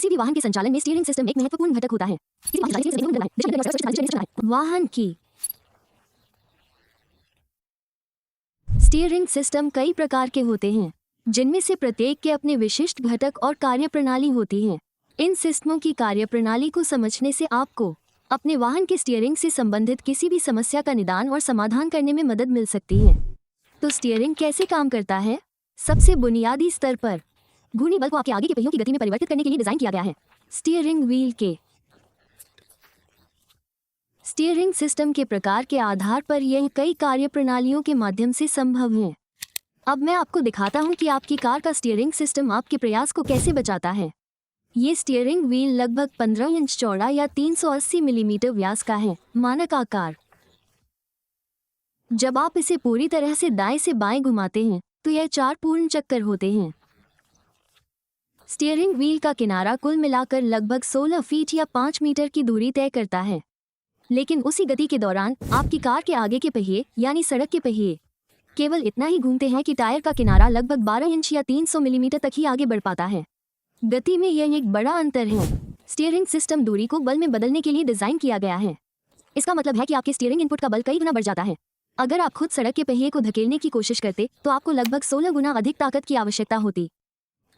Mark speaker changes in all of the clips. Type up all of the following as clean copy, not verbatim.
Speaker 1: किसी भी वाहन के संचालन में स्टीयरिंग सिस्टम एक महत्वपूर्ण घटक होता है। वाहन की स्टीयरिंग सिस्टम कई प्रकार के होते हैं, जिनमें से प्रत्येक के अपने विशिष्ट घटक और कार्यप्रणाली होती हैं। इन सिस्टमों की कार्यप्रणाली को समझने से आपको अपने वाहन के स्टीयरिंग से संबंधित किसी भी समस्या का निदान और समाधान करने में मदद मिल सकती है। तो स्टीयरिंग कैसे काम करता है? सबसे बुनियादी स्तर पर घूर्णी बल को आपके आगे के पहियों की गति में परिवर्तित करने के लिए डिजाइन किया गया है। स्टीयरिंग व्हील के स्टीयरिंग सिस्टम के प्रकार के आधार पर यह कई कार्यप्रणालियों के माध्यम से संभव है। अब मैं आपको दिखाता हूं कि आपकी कार का स्टीयरिंग सिस्टम आपके प्रयास को कैसे बचाता है। ये स्टीयरिंग व्हील लगभग 15 इंच चौड़ा या 380 मिलीमीटर व्यास का है, मानक आकार। जब आप इसे पूरी तरह से दाएं से बाएं घुमाते हैं तो यह 4 पूर्ण चक्कर होते हैं। स्टीयरिंग व्हील का किनारा कुल मिलाकर लगभग 16 फीट या 5 मीटर की दूरी तय करता है, लेकिन उसी गति के दौरान आपकी कार के आगे के पहिए यानी सड़क के पहिए केवल इतना ही घूमते हैं कि टायर का किनारा लगभग 12 इंच या 300 मिलीमीटर तक ही आगे बढ़ पाता है। गति में यह एक बड़ा अंतर है। स्टीयरिंग सिस्टम दूरी को बल में बदलने के लिए डिजाइन किया गया है। इसका मतलब है कि आपके स्टीयरिंग इनपुट का बल कई गुना बढ़ जाता है। अगर आप खुद सड़क के पहिए को धकेलने की कोशिश करते तो आपको लगभग 16 गुना अधिक ताकत की आवश्यकता होती,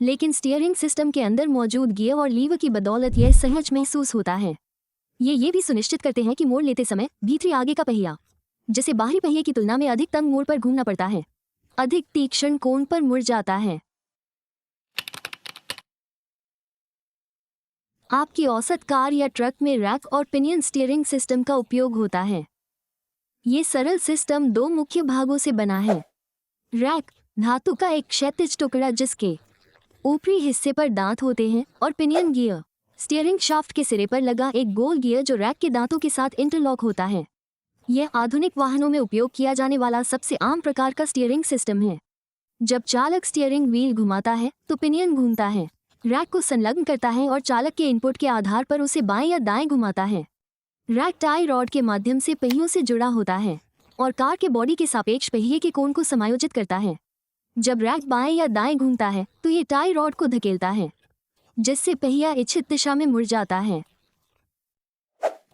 Speaker 1: लेकिन स्टीयरिंग सिस्टम के अंदर मौजूद गियर और लीवर की बदौलत यह सहज महसूस होता है। ये भी सुनिश्चित करते हैं कि मोड़ लेते समय भीतरी आगे का पहिया, जिसे बाहरी पहिए की तुलना में अधिक तंग मोड़ पर घूमना पड़ता है, अधिक तीक्ष्ण कोण पर मुड़ जाता है। आपकी औसत कार या ट्रक में रैक और पिनियन स्टीयरिंग सिस्टम का उपयोग होता है। ये सरल सिस्टम 2 मुख्य भागों से बना है। रैक धातु का एक क्षैतिज टुकड़ा जिसके ऊपरी हिस्से पर दांत होते हैं, और पिनियन गियर स्टीयरिंग शाफ्ट के सिरे पर लगा एक गोल गियर जो रैक के दांतों के साथ इंटरलॉक होता है। यह आधुनिक वाहनों में उपयोग किया जाने वाला सबसे आम प्रकार का स्टीयरिंग सिस्टम है। जब चालक स्टीयरिंग व्हील घुमाता है तो पिनियन घूमता है, रैक को संलग्न करता है और चालक के इनपुट के आधार पर उसे बाएं या दाएं घुमाता है। रैक टाई रॉड के माध्यम से पहियों से जुड़ा होता है और कार के बॉडी के सापेक्ष पहिए के कोण को समायोजित करता है। जब रैक बाएं या दाएं घूमता है तो ये टाई रॉड को धकेलता है, जिससे पहिया इच्छित दिशा में मुड़ जाता है।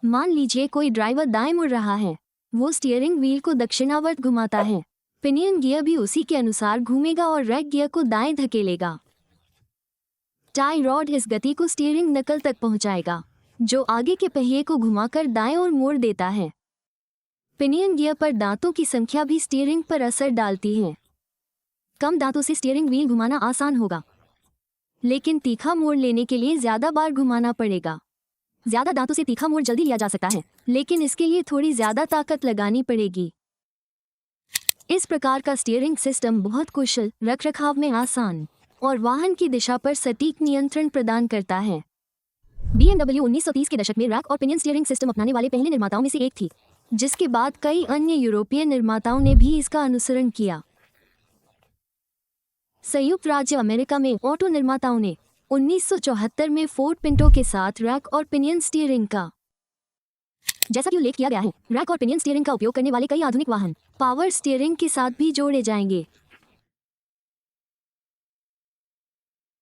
Speaker 1: मान लीजिए कोई ड्राइवर दाएं मुड़ रहा है, वो स्टीयरिंग व्हील को दक्षिणावर्त घुमाता है। पिनियन गियर भी उसी के अनुसार घूमेगा और रैक गियर को दाएं धकेलेगा। टाई रॉड इस गति को स्टीयरिंग नकल तक पहुंचाएगा, जो आगे के पहिए को घुमाकर दाएं ओर मोड़ देता है। पिनियन गियर पर दांतों की संख्या भी स्टीयरिंग पर असर डालती है। कम दांतों से स्टीयरिंग व्हील घुमाना आसान होगा, लेकिन तीखा मोड़ लेने के लिए ज्यादा बार घुमाना पड़ेगा। ज्यादा दांतों से तीखा मोड़ जल्दी लिया जा सकता है, लेकिन इसके लिए थोड़ी ज्यादा ताकत लगानी पड़ेगी। इस प्रकार का स्टीयरिंग सिस्टम बहुत कुशल, रखरखाव में आसान और वाहन की दिशा पर सटीक नियंत्रण प्रदान करता है। BMW 1930 के दशक में रैक और पिनियन स्टीयरिंग सिस्टम अपनाने वाले पहले निर्माताओं में से एक थी, जिसके बाद कई अन्य यूरोपीय निर्माताओं ने भी इसका अनुसरण किया। संयुक्त राज्य अमेरिका में ऑटो निर्माताओं ने 1974 में फोर्ड पिंटो के साथ रैक और पिनियन स्टीयरिंग का, जैसा कि उल्लेख किया गया है, रैक और पिनियन स्टीयरिंग का उपयोग करने वाले कई आधुनिक वाहन पावर स्टीयरिंग के साथ भी जोड़े जाएंगे।